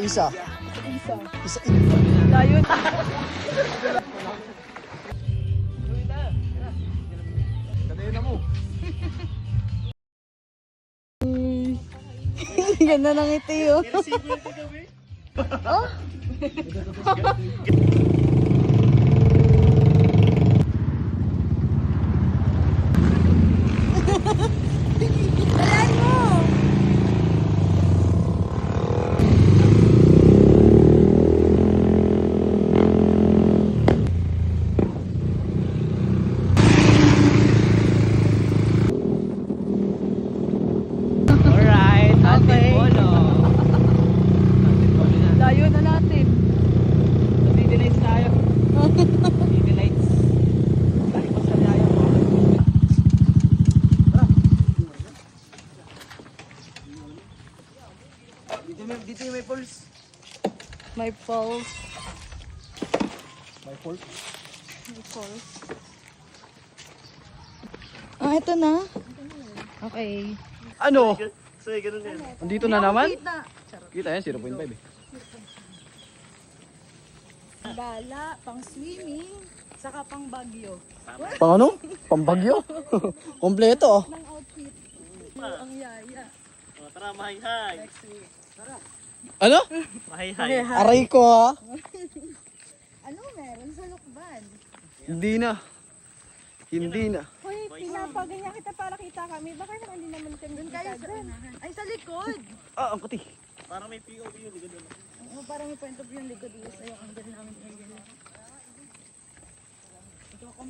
Isa. Isa. Layo. Kanayin na mo. Yan na lang ito yun. Oh? Alam mo! Alright, Okay. polo. Layo na natin. City lights tayo. City lights. Balik ko sa layo mo. Dito yung may pulse. My pulse. My fault. My pulse. Ah, ito na. Okay. Ano? So, ganun yan. Andito na naman? Kita. Kita yan, 0.5 eh. Bala, pang swimming, saka pang bagyo. Pang ano? Pambagyo? Kompleto oh. Ng outfit. Ang yaya. O, tara, mahay-hay. Ano? Mahay-hay. Aray ko ha. Ano meron sa lukban? Hindi na. Hindi na. Hoy, pinapaganyan kita para kita kami. Baka naman hindi naman kami doon kayo sa unahan. Ay, sa likod! Ah, ang puti. Parang may POV yung likod doon. Oo, parang may point of view yung likod dito sa'yo. Ang ganda namin ngayon.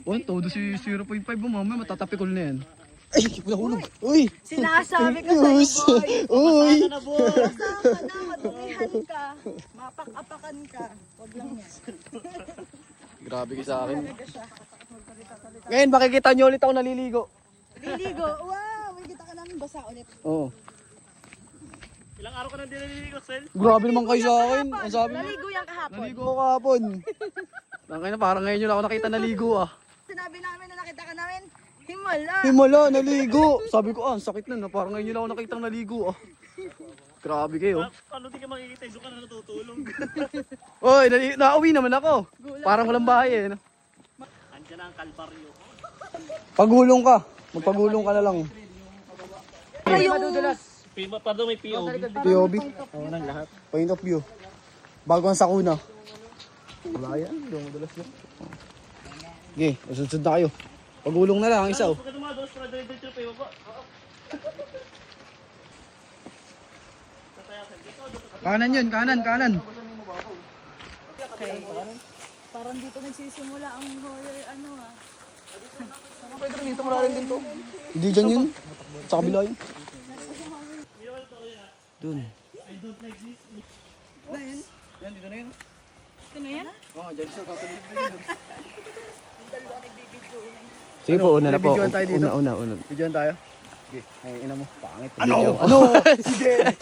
Oh, todo si 0.5 mo, mamaya matatapikol na yan. Ay, nahulog. Uy! Sinasabi ko sa'yo, boy! Uy! Sana po! Basta ka na, madumihan ka, mapak-apakan ka. Huwag lang yan. Grabe ka sa akin. Talaga siya. Ngayon, makikita nyo ulit ako naliligo. Liligo, wow! May kita ka namin basa ulit. Oo. Ilang araw ka nang dinaliligo, Sel? Grabe naman kayo sa akin. Ang sabi mo, Naligo yan kahapon. naligo ako kahapon. Langay na, parang ngayon yun ako nakita naligo ah. Sinabi namin na nakita ka namin, himala. Himala, naligo. Sabi ko, ang sakit na, parang ngayon yun ako nakita naligo ah. Grabe kayo. Ano di ka makikita? Doon ka na natutulog. Oy, nauwi naman ako. Parang walang bahay eh. No? Andiyan na ang kalbaryo. Pagulong ka. Magpagulong ka na lang. Pardon, may POV. POV. Oo, nang lahat. Point of view. Bago ang sakuna. Wala yan. Hindi ako madalas yan. Okay, usunod na kayo. Pagulong na lang ang isa oh. Pagka dumados, para dire-diretso pa yung baba. Kanan yun, kanan, kanan. Okay. Parang dito nagsisimula ang horror ano ah. Dito maraming din to. Hindi dyan yun. Sa kabila yun. Dun. Yan, dito na yun. Ito na yan? Oo, dyan siya katuloy. Sige po, una na po. Videoan tayo dito. Una. Videoan tayo. Okay, ay ina mo, pangit. Ano? Ano? Sige.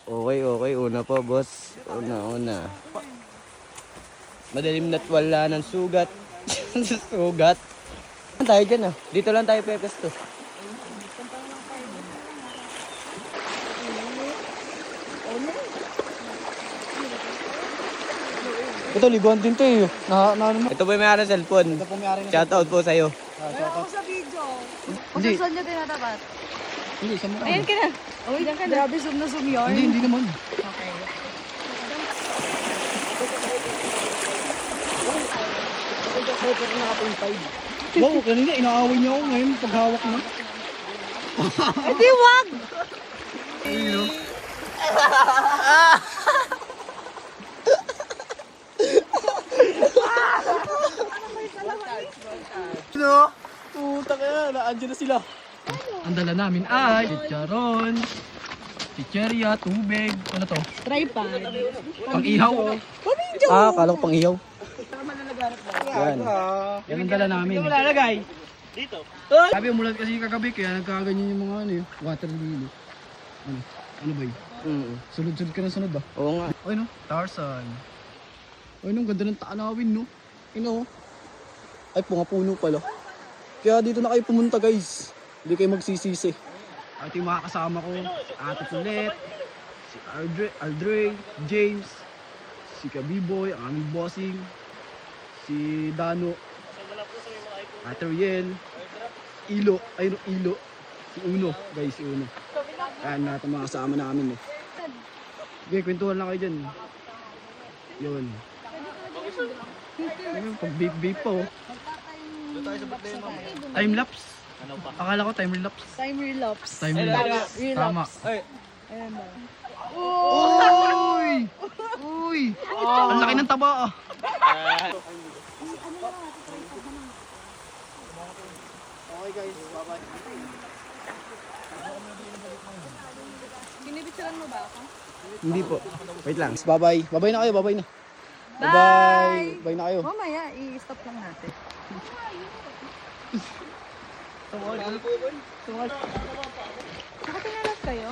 Okay. Una po, boss. Una. Madalim na't wala ng sugat. Sugat. Saan tayo dyan ah? Dito lang tayo pepesto. Ito, liguan din to eh. Ito po yung may-ari ng cellphone. Ito po may-ari na. Shoutout po sa'yo. Wala ako sa video. Hindi. Kung saan niya tinatapat? Hindi, sa mukha. Ayan ka na. Oh, diyan ka na. Grabe, zoom na zoom yun. Hindi naman. Okay. Wow, kanina inaaway niya ako ngayon paghawak na. Hindi, wag! No? Puta kaya, naandyan na sila. Ang dala namin ay chicharon, chicheria, tubig, ano to? Tripod. Pang ihaw. Ah, kala ko pang ihaw. Yan. Yan ang dala namin. Ito mo lalagay. Dito. Sabi umulan kasi kagabi kaya nagkaganyan yung mga ano eh, water lily. Ano? Ano ba yun? Sunod-sunod ka na sunod ba? Oo nga. Ay no, Tarzan. Ay no, ganda ng tanawin no. Ino. Ay, punga-puno pala. Kaya dito na kayo pumunta guys. Hindi kayo magsisisi. At yung mga kasama ko, si Ate Pulet, si Aldre, James, si Kabiboy, ang aming bossing, si Dano, Ate Riel, Ilo, si Uno, guys, si Uno. Ayan lahat ang mga kasama namin eh. Okay, kwentuhan lang kayo dyan. Yun. Ayun, pag vape pa oh. Time lapse. Akala ko time lapse. Time relapse. Time lapse. Tama. Ayan ba? Uy! Uy! Ang laki ng taba ah. Okay guys, bye-bye. Binibitsuran mo ba ako? Hindi po. Wait lang. Bye-bye. Bye-bye na kayo, bye-bye na. Bye! Bye! Bye na kayo. Mamaya, i-stop lang natin. Nakatingalas kayo?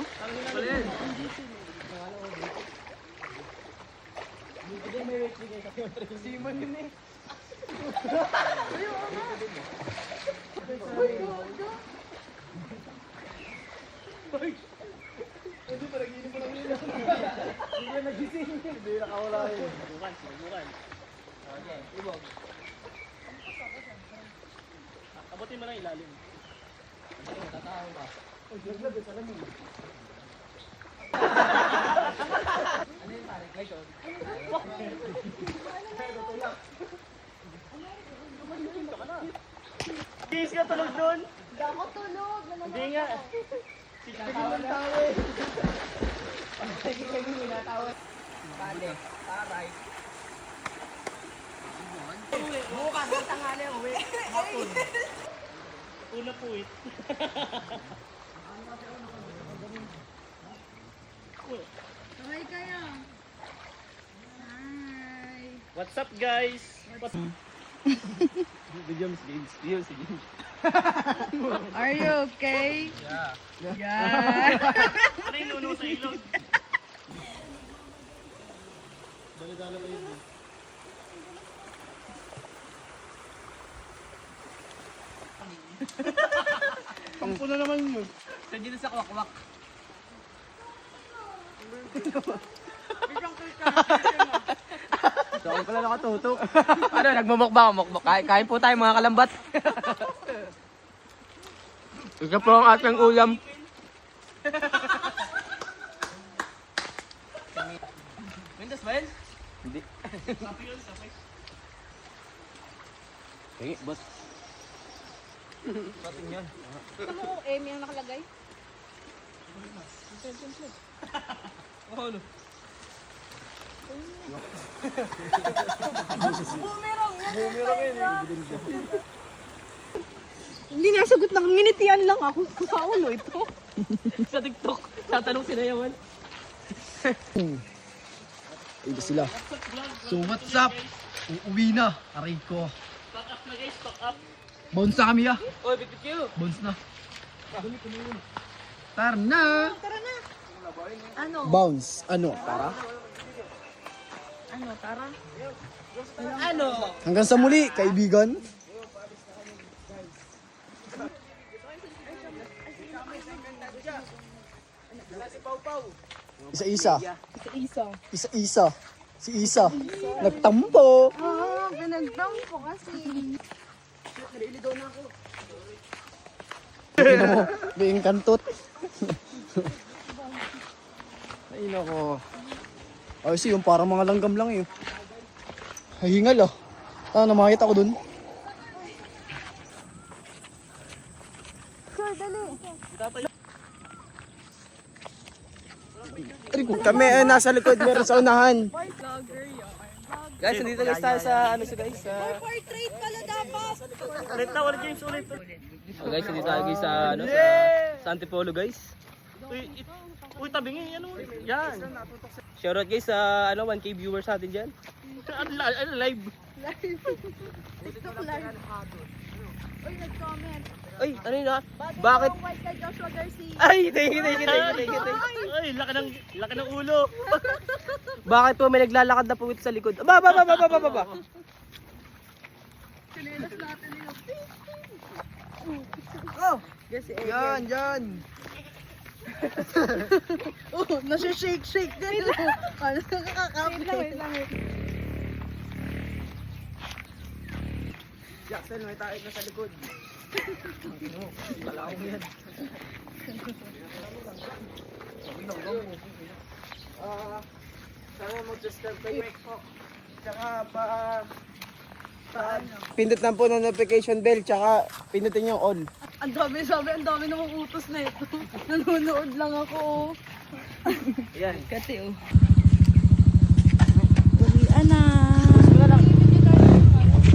Abutin mo na ilalim. Kiss ka tulog doon? Hindi ako tulog. Hindi nga. Bukas ang tanghali ang uwi. Hapon. Una po it. Hi kayo. Hi. What's up guys? Are you okay? Yeah. Ano yung nuno sa ilog? Pangko na naman yun. Nandiyan na sa kwakwak. Saan pala nakatutok? Ano, nagmumukbang, mukbang. Kain po tayo mga kalambat. Ito po ang ating ulam. Windows ba yun? Hindi. Hey, boss. Gusto mo kung Amy ang nakalagay? Hindi nasagot ng minitian lang ako sa ulo ito. Sa TikTok. Tatanong si Nayawan. Ito sila. So what's up? Uuwi na. Aray ko. Pack up na guys, pack up. Bounce na kami ah. Oy, BBQ. Bounce na. Tara na. Tara na. Ano? Bounce. Ano? Tara. Ano? Tara? Ano? Hanggang sa muli, kaibigan. Isa-isa. Isa. Isa-isa. Si Isa. Nagtampo. Oo, pinagdampo kasi. Tingnan mo, being kantot. Ay nako. Ay si yung parang mga langgam lang eh. Hingal ah. Namakita ko dun. Sir, dali. Kami nasa likod, meron sa unahan. Vlogger yun. Guys, nandito guys tayo sa ano sa guys. Portrait pala dapat. Ulit na, ulit James, ulit. So guys, nandito tayo guys sa ano sa Antipolo guys. Uy, tabingi, ano? Yan. Shoutout guys sa ano 1K viewers natin diyan. Ano, live. TikTok live. Uy, nag-comment. Ay, ano yun ah? Bakit? White kay Joshua Garcia. Ay, thank you. Ay, laki ng ulo. Bakit po may naglalakad na puwit sa likod? Ba. Chinelas natin yun. Yan, yan. Oh, nasi-shake din. Ano, nakakapit. Wait lang. Jackson, may tayo na sa likod. Wala akong yan. Sana mag-subscribe kayo. Tsaka pindot lang po ng notification bell, tsaka pindutin yung all. Ang dami namang utos na ito. Nanonood lang ako. Yan. Kati oh. Uwian na.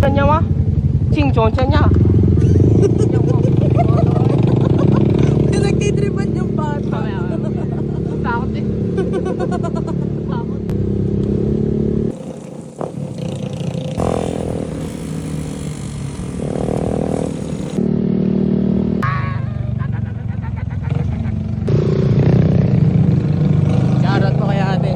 Kanya ma? Chingchon niya. Nagtitripan yung bata. Takot eh. Shoutout mo kaya ate.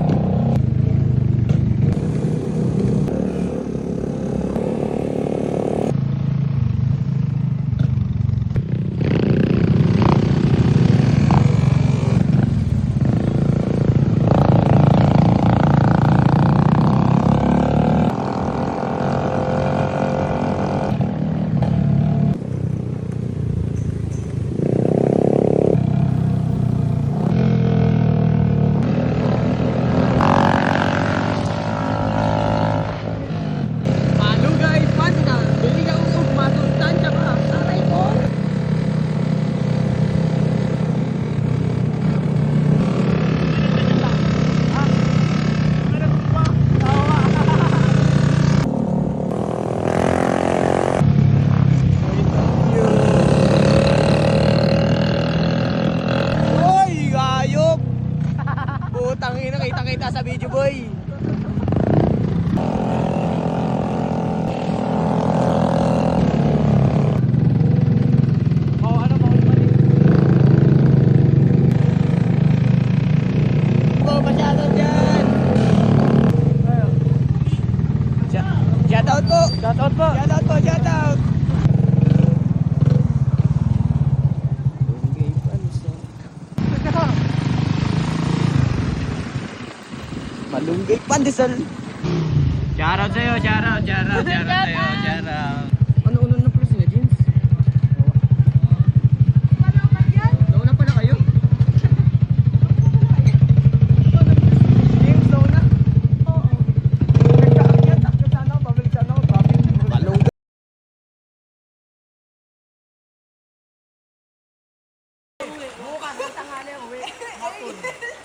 Tangina, kita-kita sa video boy. Oh, ano ba mali? Oh, masyado dyan. Shoutout po. Shoutout po. Shoutout po, shoutout. Malunggay pandesal. Shoutout sa'yo, shoutout sa'yo. Ano uno na pala sila, James? Nauna pala kayo? James, nauna? Oo. Nagkaakyat, takot sana ako, babalik sana ako. Malunggay. Bukas, tanghali, uwi. Hapon.